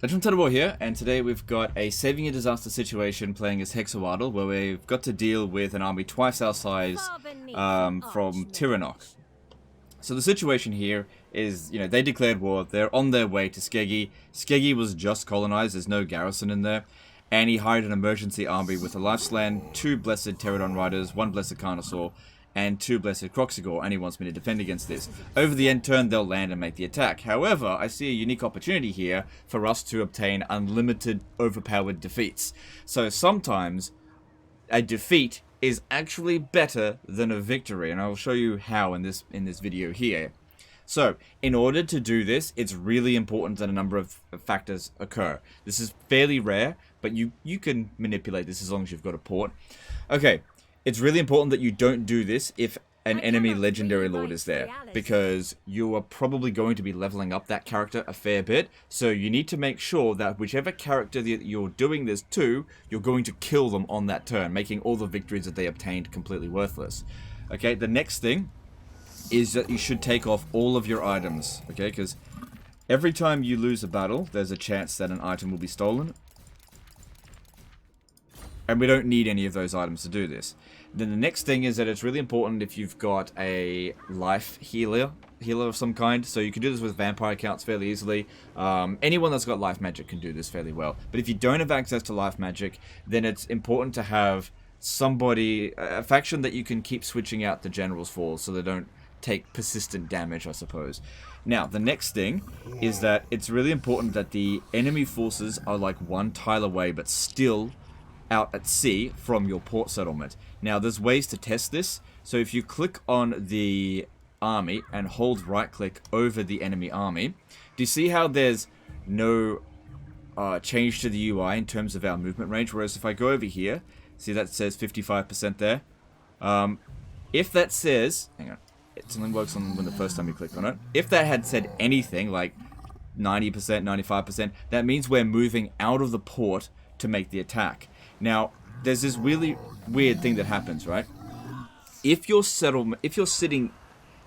Legend War here, and today we've got a saving a disaster situation playing as Hexawaddle, where we've got to deal with an army twice our size from Tiranoc. So the situation here is, they declared war, they're on their way to Skeggy. Skeggy was just colonized, there's no garrison in there, and he hired an emergency army with a Lifeslan, 2 Blessed Pterodon Riders, 1 Blessed Carnosaur, and 2 Blessed Croxigore, and he wants me to defend against this. Over the end turn, they'll land and make the attack. However, I see a unique opportunity here for us to obtain unlimited overpowered defeats. So sometimes a defeat is actually better than a victory, and I'll show you how in this video here. So, in order to do this, it's really important that a number of factors occur. This is fairly rare, but you can manipulate this as long as you've got a port. Okay. It's really important that you don't do this if an enemy legendary lord is there, because you are probably going to be leveling up that character a fair bit, so you need to make sure that whichever character that you're doing this to, you're going to kill them on that turn, making all the victories that they obtained completely worthless. Okay, the next thing is that you should take off all of your items, okay, because every time you lose a battle, there's a chance that an item will be stolen. And we don't need any of those items to do this. Then the next thing is that it's really important if you've got a life healer of some kind. So you can do this with vampire accounts fairly easily. Anyone that's got life magic can do this fairly well. But if you don't have access to life magic, then it's important to have somebody, a faction that you can keep switching out the generals for, so they don't take persistent damage, I suppose. Now, the next thing is that it's really important that the enemy forces are like 1 tile away, but still out at sea from your port settlement. Now, there's ways to test this. So if you click on the army and hold right click over the enemy army, do you see how there's no change to the UI in terms of our movement range? Whereas if I go over here, see that says 55% there. If that says, hang on, it only works on when the first time you click on it. If that had said anything like 90%, 95%, that means we're moving out of the port to make the attack. Now, there's this really weird thing that happens, right? If you're sitting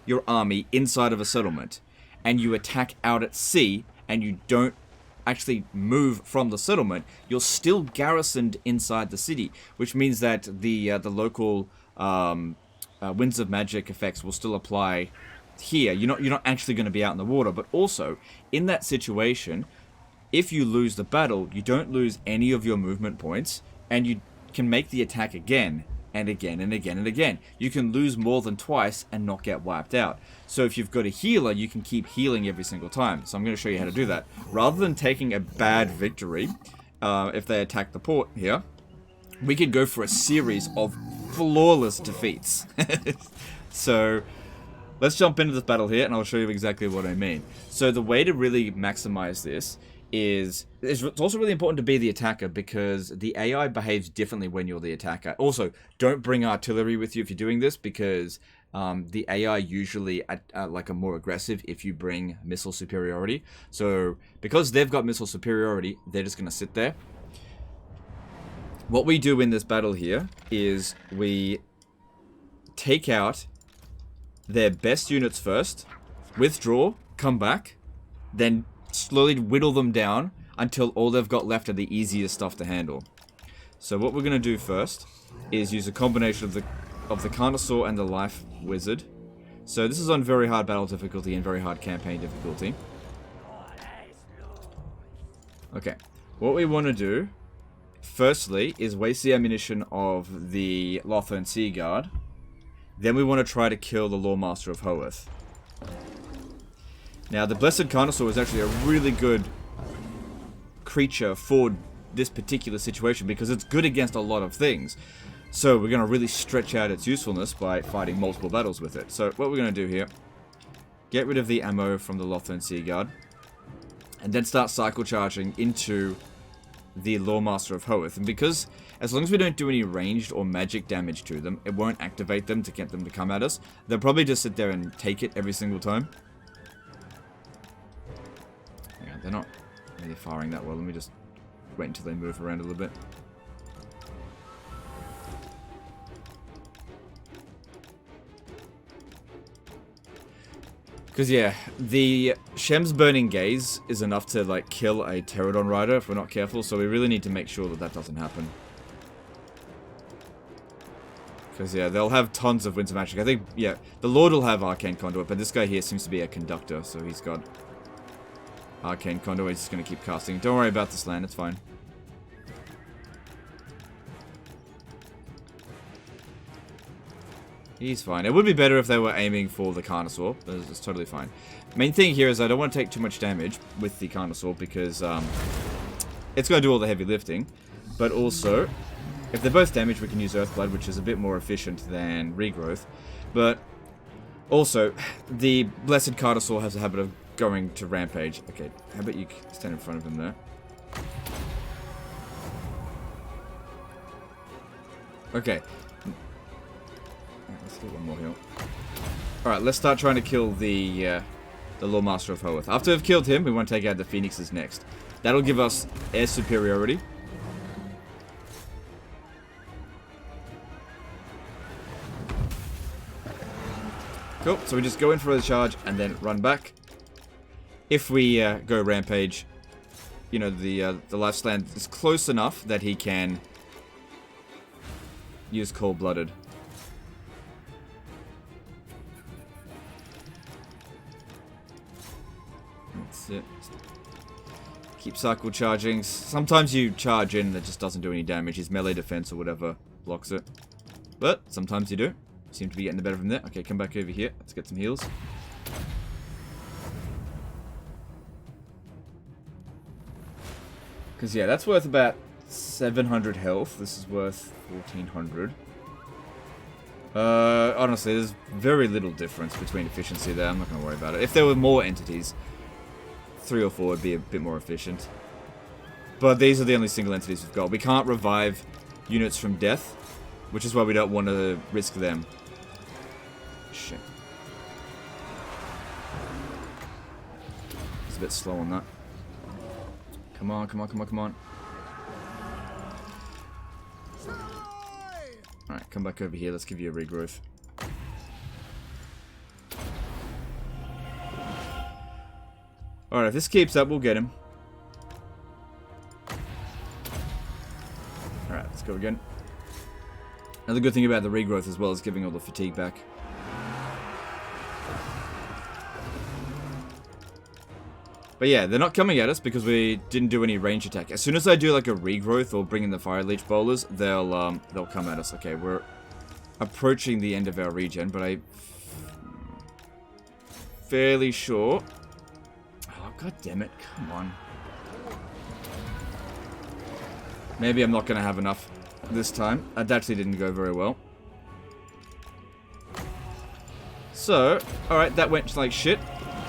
your army inside of a settlement and you attack out at sea and you don't actually move from the settlement, you're still garrisoned inside the city, which means that the local winds of magic effects will still apply here. You're not actually going to be out in the water, but also in that situation, if you lose the battle, you don't lose any of your movement points, and you can make the attack again and again and again and again. You can lose more than twice and not get wiped out. So if you've got a healer, you can keep healing every single time. So I'm going to show you how to do that. Rather than taking a bad victory, if they attack the port here, we could go for a series of flawless defeats. So let's jump into this battle here, and I'll show you exactly what I mean. So the way to really maximize this is it's also really important to be the attacker, because the AI behaves differently when you're the attacker. Also, don't bring artillery with you if you're doing this, because the AI usually are more aggressive if you bring missile superiority. So because they've got missile superiority, they're just going to sit there. What we do in this battle here is we take out their best units first, withdraw, come back, then slowly whittle them down until all they've got left are the easiest stuff to handle. So what we're going to do first is use a combination of the Carnosaur and the Life Wizard. So this is on very hard battle difficulty and very hard campaign difficulty. Okay, what we want to do firstly is waste the ammunition of the Lothern Sea Guard. Then we want to try to kill the Lawmaster of Hoeth. Now, the Blessed Carnosaur is actually a really good creature for this particular situation, because it's good against a lot of things. So we're going to really stretch out its usefulness by fighting multiple battles with it. So what we're going to do here, get rid of the ammo from the Lothern Sea Guard, and then start cycle charging into the Lawmaster of Hoeth. And because, as long as we don't do any ranged or magic damage to them, it won't activate them to get them to come at us. They'll probably just sit there and take it every single time. They're not really firing that well. Let me just wait until they move around a little bit. Because, yeah, the Shem's Burning Gaze is enough to, like, kill a Pterodon Rider if we're not careful, so we really need to make sure that that doesn't happen. Because, yeah, they'll have tons of Winter Magic. I think, yeah, the Lord will have Arcane Conduit, but this guy here seems to be a Conductor, so he's got Arcane Conduit. He's just going to keep casting. Don't worry about this land, it's fine. He's fine. It would be better if they were aiming for the Carnosaur. It's totally fine. Main thing here is I don't want to take too much damage with the Carnosaur because it's going to do all the heavy lifting. But also, if they're both damaged, we can use Earthblood, which is a bit more efficient than Regrowth. But also, the Blessed Carnosaur has a habit of going to Rampage. Okay, how about you stand in front of him there? Okay. Let's get one more heal. Alright, let's start trying to kill the Lord Master of Hoeth. After we've killed him, we want to take out the Phoenixes next. That'll give us air superiority. Cool, so we just go in for the charge and then run back. If we go Rampage, you know, the Lifesland is close enough that he can use Cold-Blooded. That's it. Keep cycle charging. Sometimes you charge in and it just doesn't do any damage. His melee defense or whatever blocks it. But sometimes you do. Seem to be getting the better from there. Okay, come back over here. Let's get some heals. Because, yeah, that's worth about 700 health. This is worth 1400. Honestly, there's very little difference between efficiency there. I'm not going to worry about it. If there were more entities, 3 or 4 would be a bit more efficient. But these are the only single entities we've got. We can't revive units from death, which is why we don't want to risk them. Shit. It's a bit slow on that. Come on, come on, come on, come on. Alright, come back over here. Let's give you a regrowth. Alright, if this keeps up, we'll get him. Alright, let's go again. Another good thing about the regrowth as well is giving all the fatigue back. But yeah, they're not coming at us because we didn't do any range attack. As soon as I do like a regrowth or bring in the Fire Leech bowlers, they'll come at us. Okay, we're approaching the end of our regen, but I'm fairly sure. Oh, god damn it! Come on. Maybe I'm not gonna have enough this time. That actually didn't go very well. So, alright, that went like shit.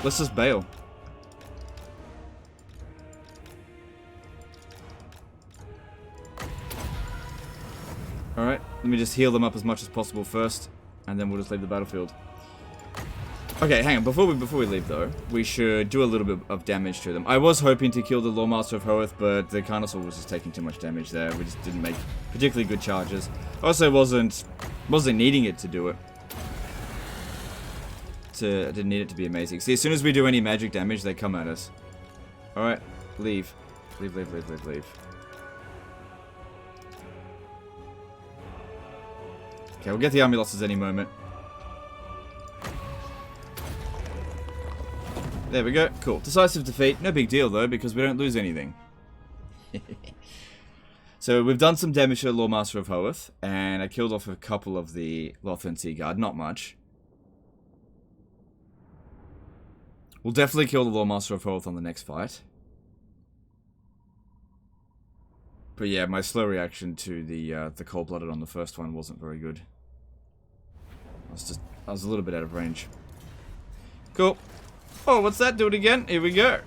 Let's just bail. Alright, let me just heal them up as much as possible first, and then we'll just leave the battlefield. Okay, hang on, before we leave though, we should do a little bit of damage to them. I was hoping to kill the Lord Master of Hoeth, but the Carnosaur was just taking too much damage there. We just didn't make particularly good charges. Also wasn't needing it to do it. I didn't need it to be amazing. See, as soon as we do any magic damage, they come at us. Alright, leave. Leave, leave, leave, leave, leave. Okay, we'll get the army losses any moment. There we go. Cool. Decisive defeat. No big deal, though, because we don't lose anything. So, we've done some damage to the Lord Master of Hoeth, and I killed off a couple of the Lothran Sea Guard. Not much. We'll definitely kill the Lord Master of Hoeth on the next fight. But yeah, my slow reaction to the Cold-Blooded on the first one wasn't very good. I was a little bit out of range. Cool. Oh, what's that? Do it again. Here we go.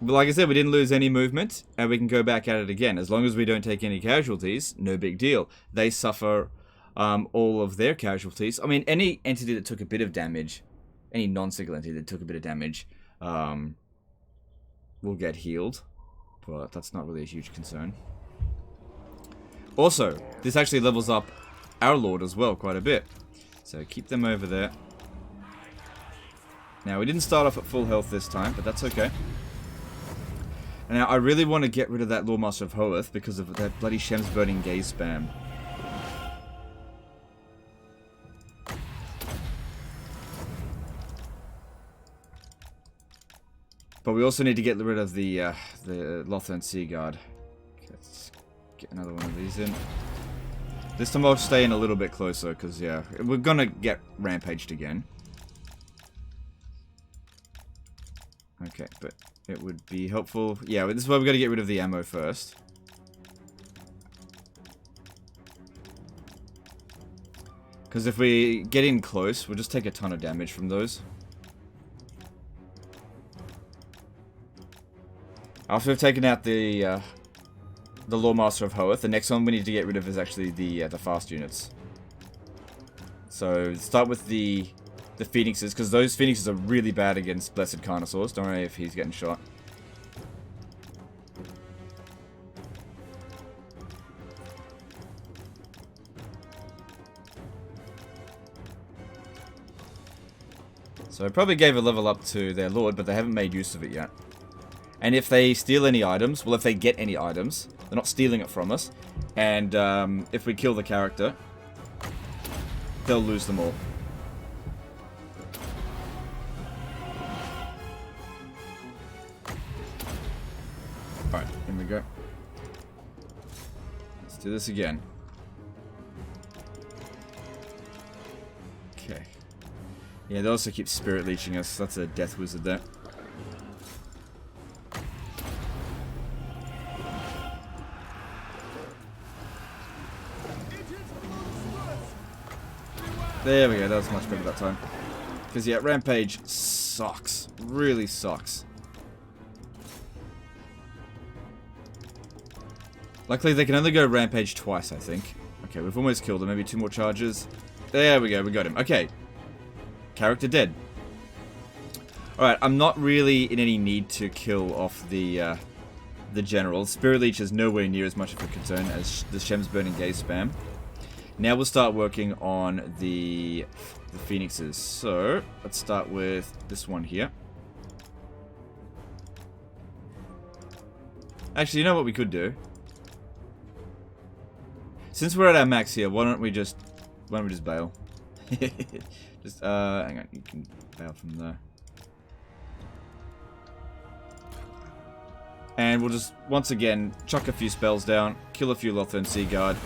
But like I said, we didn't lose any movement, and we can go back at it again. As long as we don't take any casualties, no big deal. They suffer all of their casualties. I mean, any entity that took a bit of damage, any non-single entity that took a bit of damage, will get healed. But that's not really a huge concern. Also, this actually levels up our Lord as well quite a bit. So keep them over there. Now, we didn't start off at full health this time, but that's okay. Now, I really want to get rid of that Lawmaster of Hoeth because of that bloody Shem's Burning Gaze spam. But we also need to get rid of the Lothern Sea Guard. Okay, let's get another one of these in. This time I'll stay in a little bit closer, because, yeah, we're gonna get rampaged again. Okay, but it would be helpful. Yeah, this is why we got to get rid of the ammo first. Because if we get in close, we'll just take a ton of damage from those. After we've taken out the Lawmaster of Hoeth, the next one we need to get rid of is actually the fast units. So start with the Phoenixes, because those Phoenixes are really bad against Blessed Carnosaurs. Don't worry if he's getting shot. So I probably gave a level up to their Lord, but they haven't made use of it yet. And if they steal any items, well, if they get any items, they're not stealing it from us. And if we kill the character, they'll lose them all. Alright, here we go. Let's do this again. Okay. Yeah, they also keep spirit leeching us. That's a death wizard there. There we go, that was much better that time. Because, yeah, Rampage sucks. Really sucks. Luckily, they can only go Rampage twice, I think. Okay, we've almost killed him. Maybe 2 more charges. There we go, we got him. Okay. Character dead. Alright, I'm not really in any need to kill off the General. Spirit Leech is nowhere near as much of a concern as the Shem's Burning Gaze spam. Now we'll start working on the Phoenixes. So, let's start with this one here. Actually, you know what we could do? Since we're at our max here, why don't we just bail? Just, hang on, you can bail from there. And we'll just, once again, chuck a few spells down, kill a few Lothern Sea Guard.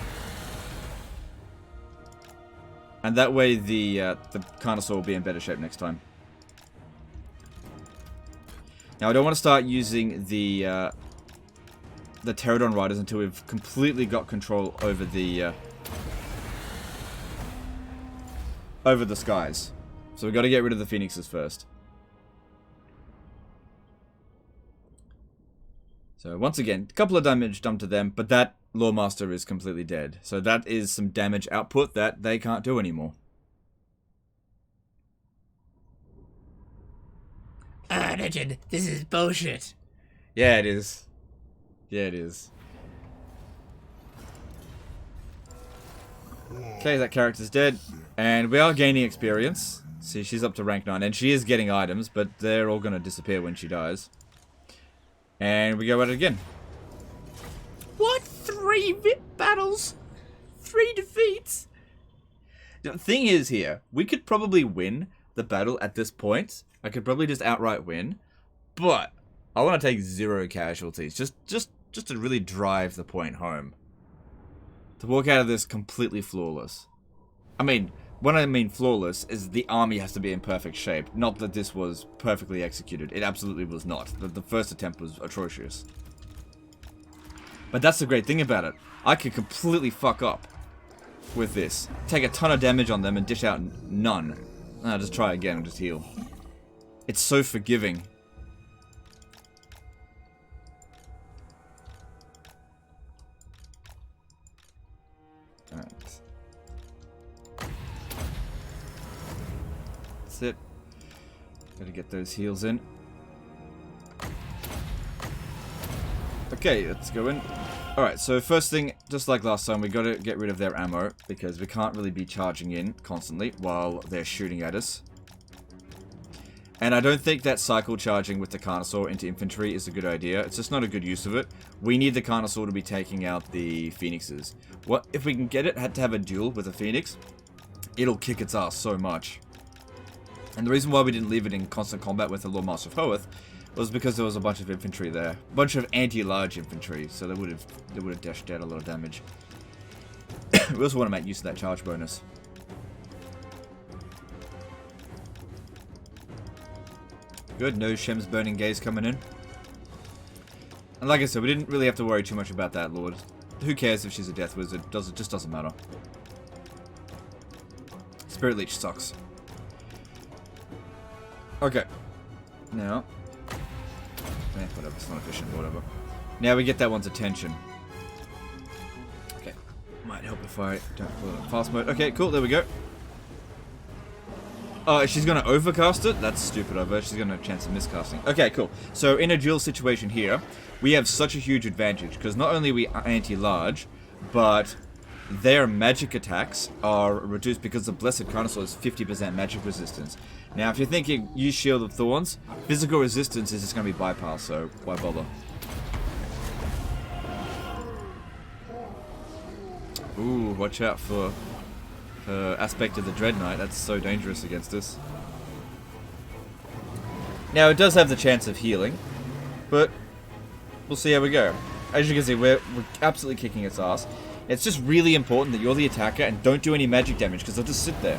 And that way the Carnosaur will be in better shape next time. Now I don't want to start using the Pterodon Riders until we've completely got control over the skies. So we've got to get rid of the Phoenixes first. So once again, a couple of damage done to them, but that Lawmaster is completely dead. So that is some damage output that they can't do anymore. Legend, this is bullshit. Yeah, it is. Yeah, it is. Okay, that character's dead. And we are gaining experience. See, she's up to rank 9. And she is getting items, but they're all going to disappear when she dies. And we go at it again. What? 3 battles? 3 defeats? The thing is here, we could probably win the battle at this point. I could probably just outright win. But I want to take 0 casualties. Just to really drive the point home. To walk out of this completely flawless. I mean, when I mean flawless, is the army has to be in perfect shape. Not that this was perfectly executed. It absolutely was not. The first attempt was atrocious. But that's the great thing about it. I could completely fuck up with this. Take a ton of damage on them and dish out none. I'll just try again and just heal. It's so forgiving. Alright. That's it. Gotta get those heals in. Okay, let's go in. Alright, so first thing, just like last time, we gotta get rid of their ammo, because we can't really be charging in constantly while they're shooting at us. And I don't think that cycle charging with the Carnosaur into infantry is a good idea. It's just not a good use of it. We need the Carnosaur to be taking out the Phoenixes. What if we can get it? Had to have a duel with a Phoenix. It'll kick its ass so much. And the reason why we didn't leave it in constant combat with the Lord Master of Hoeth was because there was a bunch of infantry there. A bunch of anti-large infantry, so they would have dashed out a lot of damage. We also want to make use of that charge bonus. Good, no Shem's Burning Gaze coming in. And like I said, we didn't really have to worry too much about that Lord. Who cares if she's a Death Wizard? It just doesn't matter. Spirit Leech sucks. Okay. Now. Whatever, it's not efficient, whatever. Now we get that one's attention. Okay. Might help if I don't pull it in fast mode. Okay, cool, there we go. Oh, she's gonna overcast it? That's stupid of her. She's gonna have a chance of miscasting. Okay, cool. So in a duel situation here, we have such a huge advantage, because not only are we anti-large, but their magic attacks are reduced because the Blessed Carnosaur has 50% magic resistance. Now, if you're thinking, use Shield of Thorns, physical resistance is just going to be bypassed, so why bother? Ooh, watch out for Aspect of the Dread Knight. That's so dangerous against us. Now, it does have the chance of healing, but we'll see how we go. As you can see, we're absolutely kicking its ass. It's just really important that you're the attacker and don't do any magic damage, because they'll just sit there.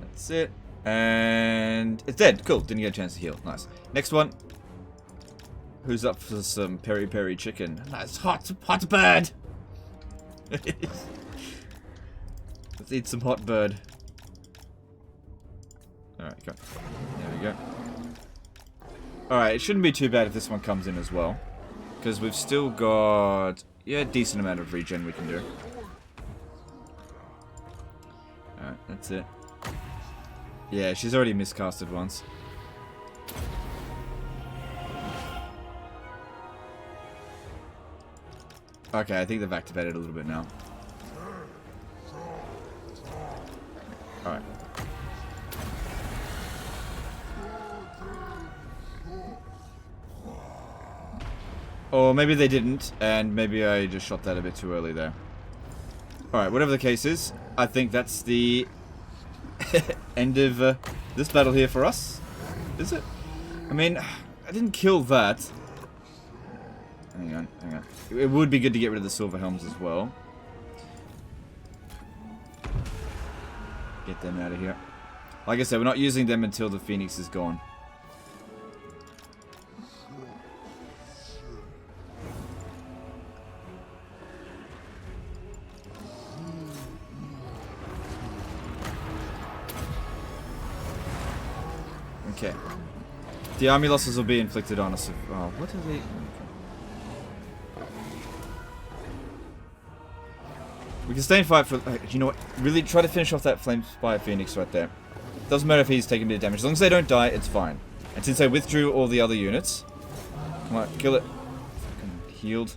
That's it. And it's dead. Cool. Didn't get a chance to heal. Nice. Next one. Who's up for some peri-peri chicken? Nice hot bird. Let's eat some hot bird. Alright, go. There we go. Alright, it shouldn't be too bad if this one comes in as well. Because we've still got, yeah, a decent amount of regen we can do. Alright, that's it. Yeah, she's already miscasted once. Okay, I think they've activated a little bit now. Alright. Or maybe they didn't, and maybe I just shot that a bit too early there. Alright, whatever the case is, I think that's the end of this battle here for us. Is it? I mean, I didn't kill that. Hang on, hang on. It would be good to get rid of the Silver Helms as well. Get them out of here. Like I said, we're not using them until the Phoenix is gone. Okay. The army losses will be inflicted on us. Oh, what are they? We can stay and fight for. You know what? Really try to finish off that Flame Spire Phoenix right there. Doesn't matter if he's taking a bit of damage. As long as they don't die, it's fine. And since they withdrew all the other units. Come on, kill it. Fucking healed.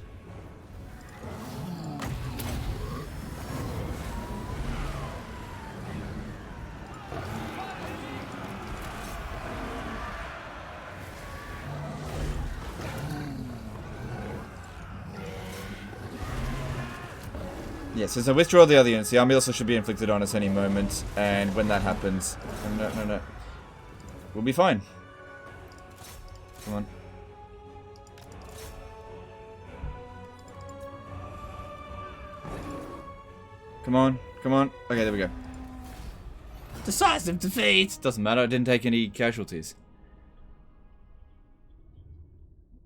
Yeah, since I withdraw the other units, the army also should be inflicted on us any moment, and when that happens... No. We'll be fine. Come on. Come on, come on. Okay, there we go. Decisive defeat. Doesn't matter, I didn't take any casualties.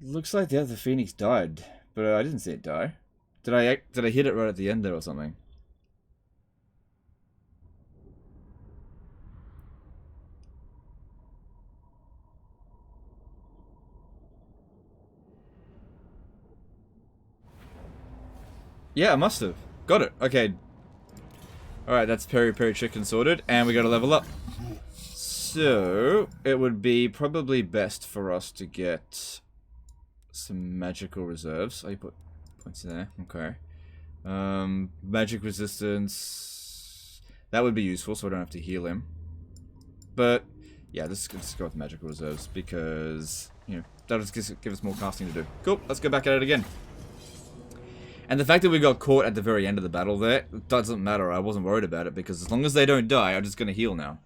Looks like the other Phoenix died, but I didn't see it die. Did I hit it right at the end there or something? Yeah, I must have. Got it. Okay. Alright, that's peri-peri chicken sorted, and we gotta level up. So, it would be probably best for us to get some magical reserves. Oh, you put points in there. Okay. Magic resistance. That would be useful, so I don't have to heal him. But yeah, let's go with magical reserves because that'll just give us more casting to do. Cool. Let's go back at it again. And the fact that we got caught at the very end of the battle there doesn't matter. I wasn't worried about it because as long as they don't die, I'm just gonna heal now.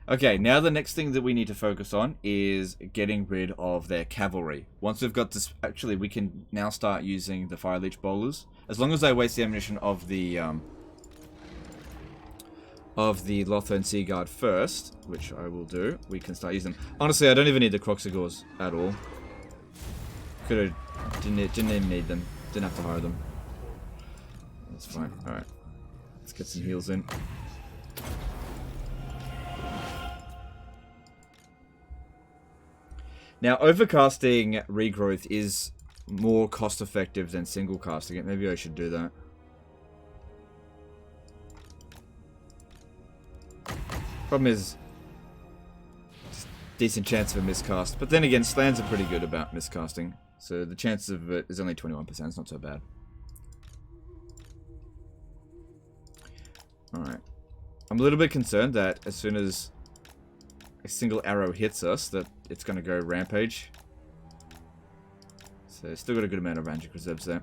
Okay, now the next thing that we need to focus on is getting rid of their cavalry. Once we've got this, actually, we can now start using the Fire Leech bowlers. As long as I waste the ammunition of the Lothern Sea Guard first, which I will do, we can start using them. Honestly, I don't even need the Croxigors at all. Didn't even need them. Didn't have to hire them. That's fine. Alright. Let's get some heals in. Now, overcasting regrowth is more cost effective than single casting it. Maybe I should do that. Problem is, decent chance of a miscast. But then again, slans are pretty good about miscasting. So the chance of it is only 21%. It's not so bad. Alright. I'm a little bit concerned that as soon as a single arrow hits us, that it's going to go rampage. So still got a good amount of magic reserves there.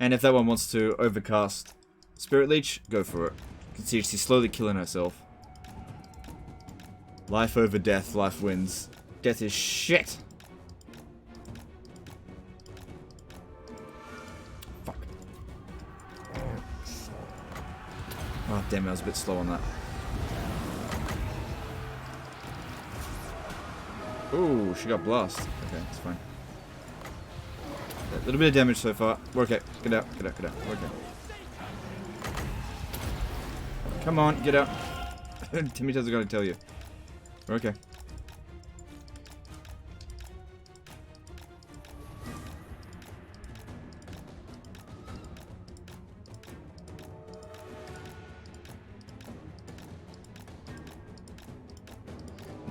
And if that one wants to overcast Spirit Leech, go for it. You can see she's slowly killing herself. Life over death, life wins. Death is shit! Fuck. Oh damn, I was a bit slow on that. Ooh, she got blast. Okay, it's fine. A little bit of damage so far. We're okay. Get out, get out, get out. We're okay. Come on, get out. Timmy doesn't gotta tell you. We're okay.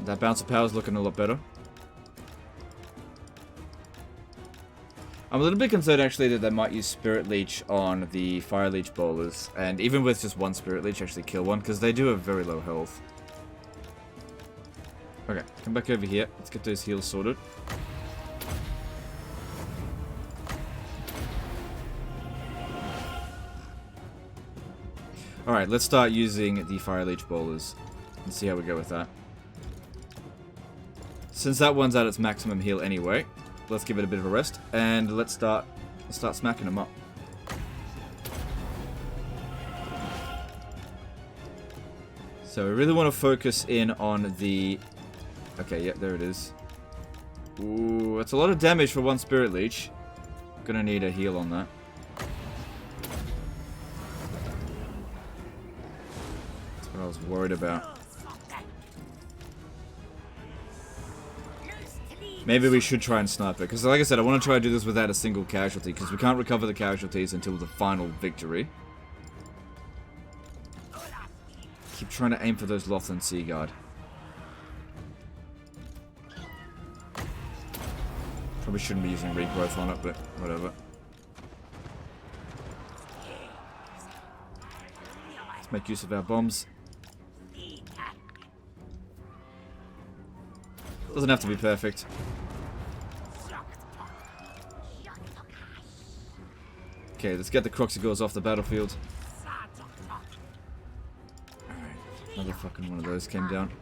That bounce of power is looking a lot better. I'm a little bit concerned actually that they might use Spirit Leech on the Fire Leech bowlers, and even with just one Spirit Leech actually kill one, because they do have very low health. Okay, come back over here. Let's get those heals sorted. Alright, let's start using the Fire Leech bowlers and see how we go with that. Since that one's at its maximum heal anyway, let's give it a bit of a rest, and let's start smacking them up. So we really want to focus in on the... Okay, yeah, there it is. Ooh, that's a lot of damage for one Spirit Leech. Gonna need a heal on that. That's what I was worried about. Maybe we should try and snipe it, because like I said, I want to try to do this without a single casualty, because we can't recover the casualties until the final victory. Keep trying to aim for those Lothern Sea Guard. Probably shouldn't be using regrowth on it, but whatever. Let's make use of our bombs. Doesn't have to be perfect. Okay, let's get the Croxigors off the battlefield. Alright, another fucking one of those came down.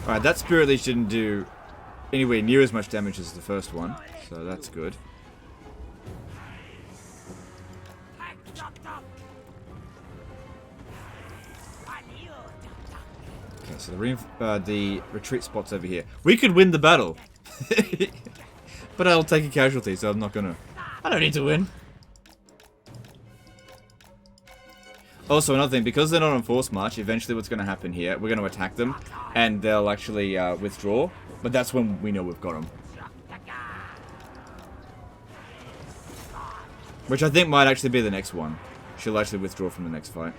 Alright, that Spirit Leech didn't do anywhere near as much damage as the first one, so that's good. Okay, so the retreat spot's over here. We could win the battle, but I'll take a casualty, so I'm not gonna. I don't need to win. Also, another thing, because they're not on force march, eventually what's going to happen here, we're going to attack them, and they'll actually withdraw, but that's when we know we've got them. Which I think might actually be the next one. She'll actually withdraw from the next fight.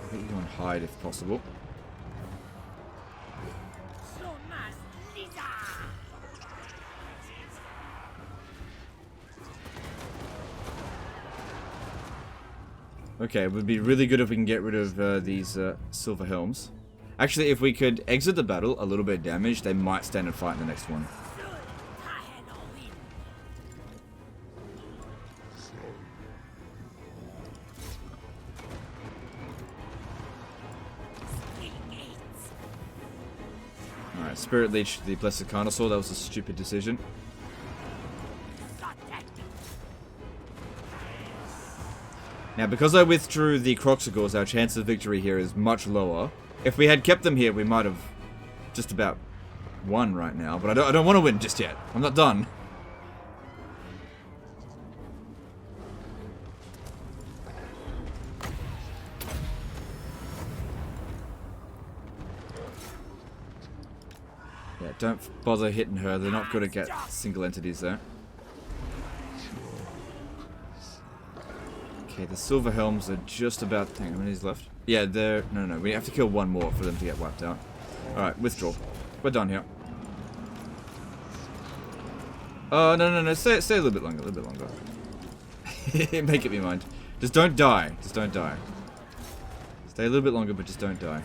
I think you want to hide if possible. Okay, it would be really good if we can get rid of these silver helms. Actually, if we could exit the battle a little bit damaged, they might stand and fight in the next one. Alright, Spirit Leech the Blessed Carnosaur, that was a stupid decision. Now, because I withdrew the Croxagores, our chance of victory here is much lower. If we had kept them here, we might have just about won right now. But I don't want to win just yet. I'm not done. Yeah, don't bother hitting her. They're not good at get single entities there. Okay, the silver helms are just about... Hang on, how many's left? Yeah, they're... No. We have to kill one more for them to get wiped out. Alright, withdraw. We're done here. Oh, no. Stay a little bit longer, Make up your mind. Just don't die. Just don't die. Stay a little bit longer, but just don't die.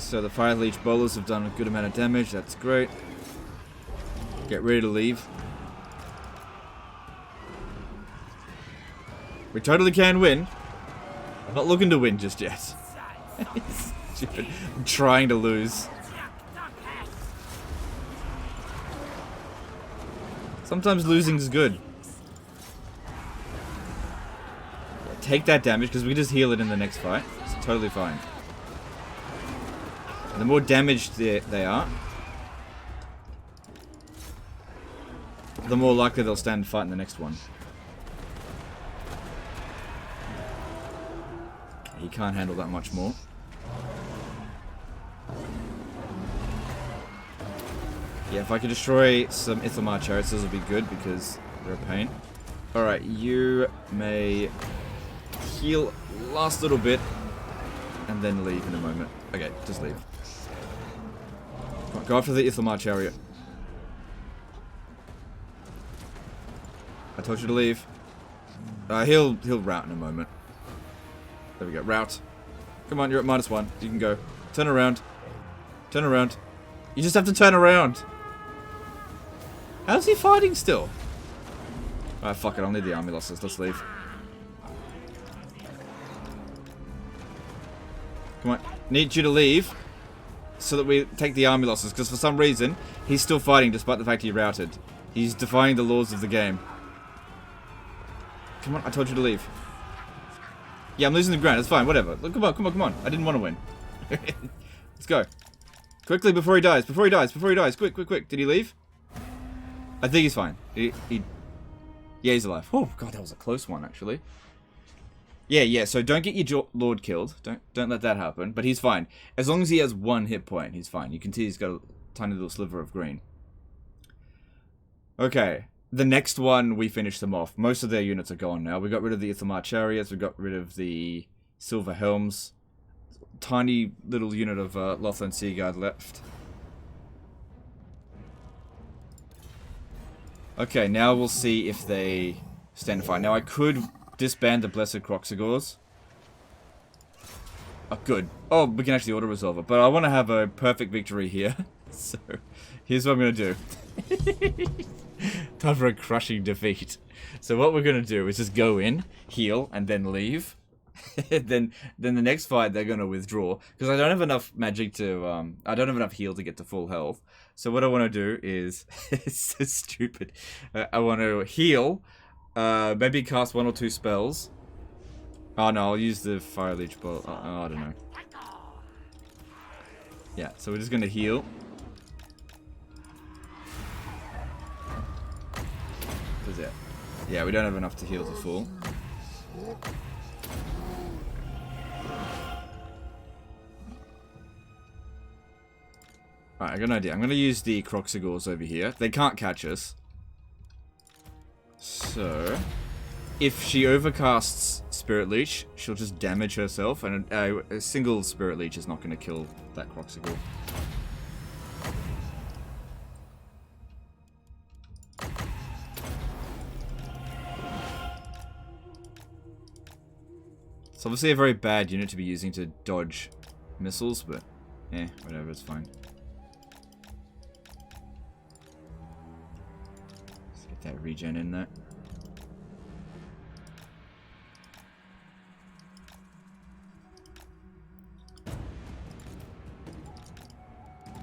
So the Fire Leech bowlers have done a good amount of damage. That's great. Get ready to leave. We totally can win. I'm not looking to win just yet. Stupid. I'm trying to lose. Sometimes losing's good. Take that damage because we can just heal it in the next fight. It's totally fine. The more damaged they are, the more likely they'll stand and fight in the next one. He can't handle that much more. Yeah, if I could destroy some Ithamar chariots, those would be good because they're a pain. Alright, you may heal last little bit and then leave in a moment. Okay, just leave. Come on, go after the Ithamar chariot. I told you to leave. He'll rout in a moment. There we go, rout. Come on, you're at -1. You can go. Turn around. Turn around. You just have to turn around. How's he fighting still? Alright, fuck it, I'll need the army losses. Let's leave. Come on, need you to leave so that we take the army losses, because for some reason, he's still fighting despite the fact he routed. He's defying the laws of the game. Come on, I told you to leave. Yeah, I'm losing the ground, it's fine, whatever. Look, come on. I didn't want to win. Let's go. Quickly, before he dies, Quick. Did he leave? I think he's fine. Yeah, he's alive. Oh, God, that was a close one, actually. Yeah, so don't get your lord killed. Don't let that happen. But he's fine. As long as he has 1 hit point, he's fine. You can see he's got a tiny little sliver of green. Okay. The next one, we finished them off. Most of their units are gone now. We got rid of the Ithamar chariots. We got rid of the silver helms. Tiny little unit of Lothland Sea Guard left. Okay, now we'll see if they stand fine. Now I could disband the Blessed Croxagores. Oh, good. Oh, we can actually auto-resolve it. But I want to have a perfect victory here. So, here's what I'm going to do. Time for a crushing defeat. So what we're going to do is just go in, heal, and then leave. then the next fight they're going to withdraw. Because I don't have enough magic to... I don't have enough heal to get to full health. So what I want to do is... it's so stupid. I want to heal... Maybe cast 1 or 2 spells. Oh no, I'll use the Fire Leech Bolt. Oh, I don't know. Yeah, so we're just gonna heal. That's it. Yeah, we don't have enough to heal to full. Alright, I got an idea. I'm gonna use the Croxigors over here. They can't catch us. So, if she overcasts Spirit Leech, she'll just damage herself, and a single Spirit Leech is not going to kill that Croxigor. It's obviously a very bad unit to be using to dodge missiles, but whatever, it's fine. Let's get that regen in there.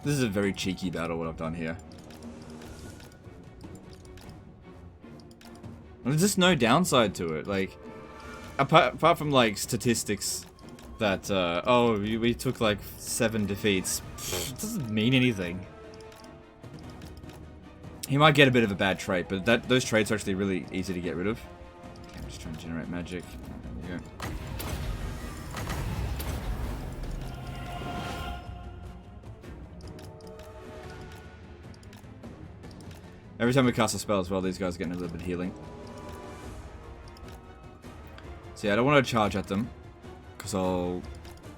This is a very cheeky battle, what I've done here. There's just no downside to it, like, apart from, like, statistics that, oh, we took, like, 7 defeats. It doesn't mean anything. He might get a bit of a bad trait, but those traits are actually really easy to get rid of. Okay, I'm just trying to generate magic. There we go. Every time we cast a spell as well, these guys are getting a little bit of healing. So yeah, I don't want to charge at them, because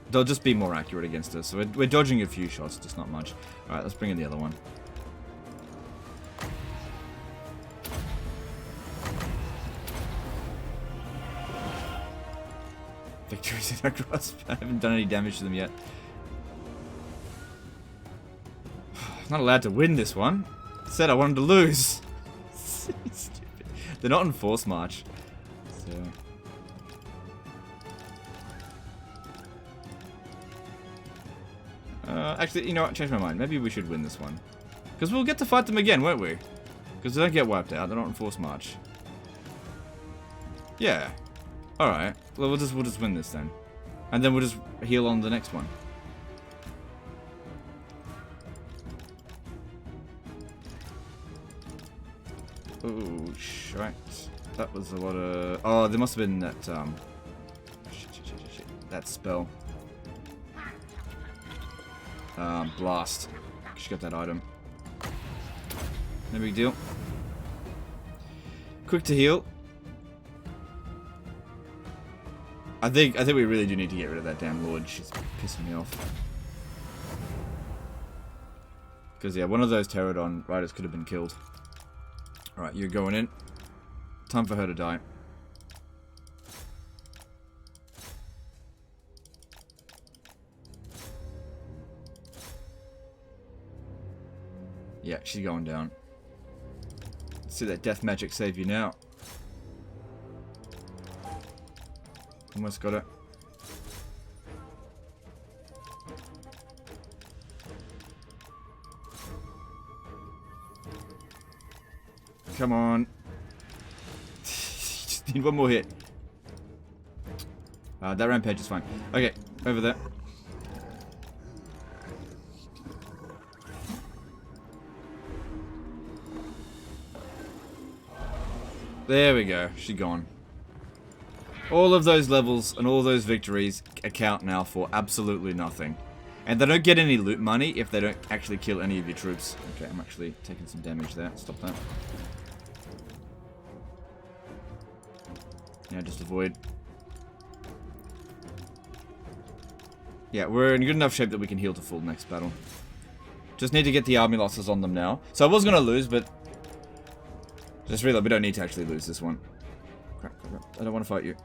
they'll just be more accurate against us. So we're dodging a few shots, just not much. Alright, let's bring in the other one. Victories in our grasp. I haven't done any damage to them yet. I'm not allowed to win this one. Said I wanted to lose. Stupid. They're not in Force March. So. Actually, you know what? Change my mind. Maybe we should win this one. Because we'll get to fight them again, won't we? Because they don't get wiped out. They're not in Force March. Yeah. Alright. Well, we'll just win this then. And then we'll just heal on the next one. Oh, shite. That was a lot of... Oh, there must have been that, shit. That spell. Blast. She got that item. No big deal. Quick to heal. I think we really do need to get rid of that damn Lord. She's pissing me off. Because, yeah, one of those Pterodon riders could have been killed. Alright, you're going in. Time for her to die. Yeah, she's going down. Let's see that death magic save you now. Almost got it. Come on. Just need one more hit. That rampage is fine. Okay, over there. There we go. She's gone. All of those levels and all those victories account now for absolutely nothing. And they don't get any loot money if they don't actually kill any of your troops. Okay, I'm actually taking some damage there. Stop that. Yeah, just avoid. Yeah, we're in good enough shape that we can heal to full next battle. Just need to get the army losses on them now. So I was going to lose, but... just realized we don't need to actually lose this one. Crap. I don't want to fight you.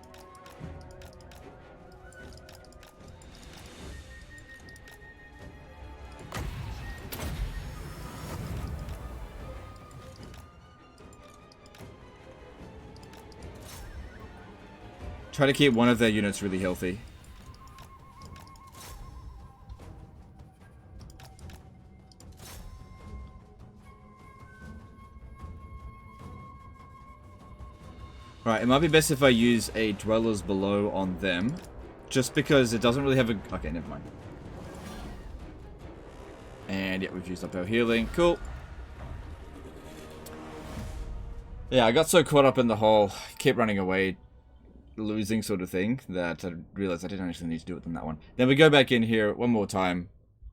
Try to keep one of their units really healthy. Right, it might be best if I use a Dwellers Below on them. Just because it doesn't really have a... Okay, never mind. And yeah, we've used up our healing. Cool. Yeah, I got so caught up in the whole keep running away, losing sort of thing that I realized I didn't actually need to do it in that one. Then we go back in here one more time,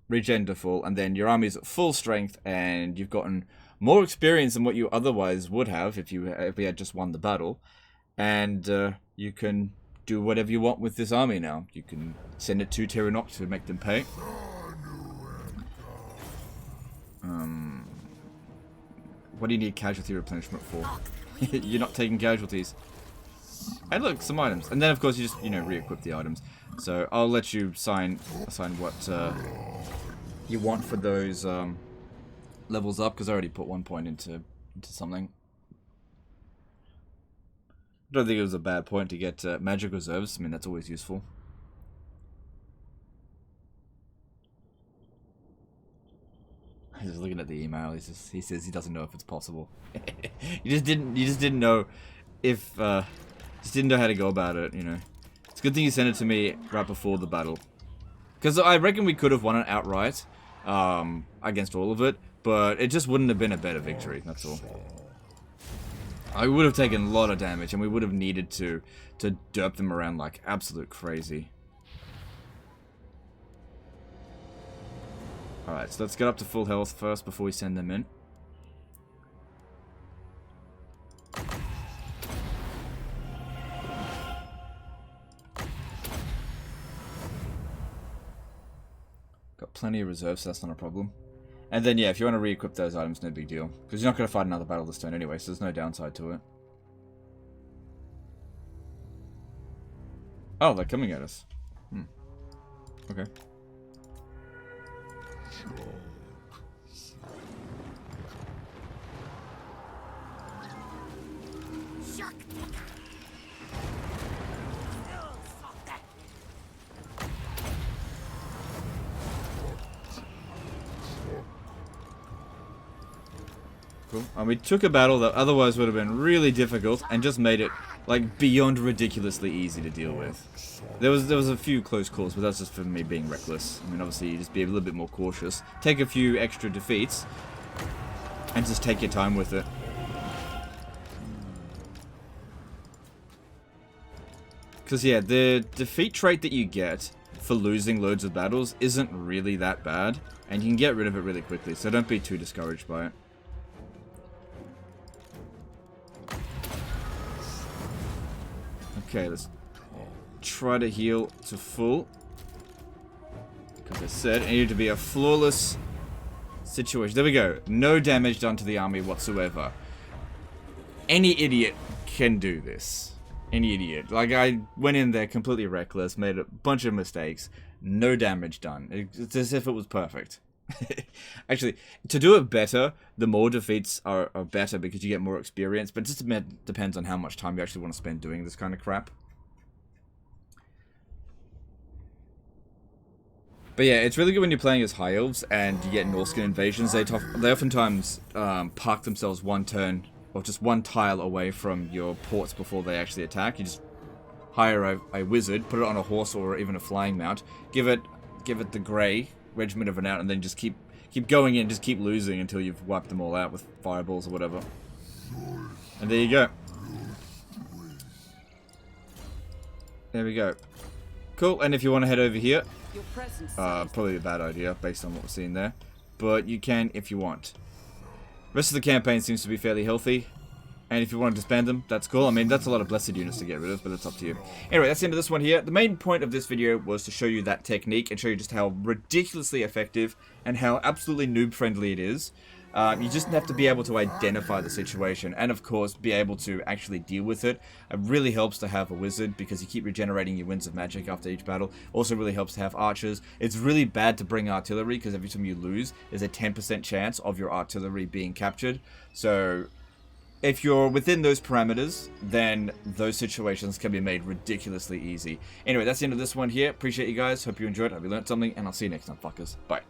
regen to full, and then your army's at full strength, and you've gotten more experience than what you otherwise would have if we had just won the battle. And you can do whatever you want with this army now. You can send it to Terranok to make them pay. What do you need casualty replenishment for? You're not taking casualties. And look, some items. And then of course you just, re-equip the items. So I'll let you assign what you want for those levels up, because I already put 1 point into something. I don't think it was a bad point to get magic reserves. I mean, that's always useful. He's looking at the email. He says he doesn't know if it's possible. You just didn't know if just didn't know how to go about it. It's a good thing you sent it to me right before the battle, because I reckon we could have won it outright against all of it, but it just wouldn't have been a better victory. That's all. I would have taken a lot of damage, and we would have needed to derp them around like absolute crazy. Alright, so let's get up to full health first before we send them in. Got plenty of reserves, so that's not a problem. And then, yeah, if you want to re-equip those items, no big deal. Because you're not going to fight another battle this turn anyway, so there's no downside to it. Oh, they're coming at us. Okay. Cool. And we took a battle that otherwise would have been really difficult and just made it like beyond ridiculously easy to deal with. There was a few close calls, but that's just for me being reckless. I mean, obviously, you just be a little bit more cautious. Take a few extra defeats and just take your time with it. Because, yeah, the defeat trait that you get for losing loads of battles isn't really that bad, and you can get rid of it really quickly, so don't be too discouraged by it. Okay, let's try to heal to full. Because I said it needed to be a flawless situation. There we go. No damage done to the army whatsoever. Any idiot can do this. Any idiot. Like, I went in there completely reckless, made a bunch of mistakes. No damage done. It's as if it was perfect. Actually, to do it better, the more defeats are better because you get more experience, but it just depends on how much time you actually want to spend doing this kind of crap. But yeah, it's really good when you're playing as High Elves and you get Norscan invasions. They oftentimes park themselves one turn or just one tile away from your ports before they actually attack. You just hire a wizard, put it on a horse or even a flying mount, give it the grey regiment of renown, and then just keep going in, just keep losing until you've wiped them all out with fireballs or whatever. And there you go. There we go. Cool, and if you want to head over here, probably a bad idea based on what we're seeing there, but you can if you want. Rest of the campaign seems to be fairly healthy, and if you want to disband them, that's cool. I mean, that's a lot of blessed units to get rid of, but it's up to you. Anyway, that's the end of this one here. The main point of this video was to show you that technique and show you just how ridiculously effective and how absolutely noob-friendly it is. You just have to be able to identify the situation and, of course, be able to actually deal with it. It really helps to have a wizard because you keep regenerating your winds of magic after each battle. Also really helps to have archers. It's really bad to bring artillery because every time you lose, there's a 10% chance of your artillery being captured. So if you're within those parameters, then those situations can be made ridiculously easy. Anyway, that's the end of this one here. Appreciate you guys. Hope you enjoyed. Hope you learned something, and I'll see you next time, fuckers. Bye.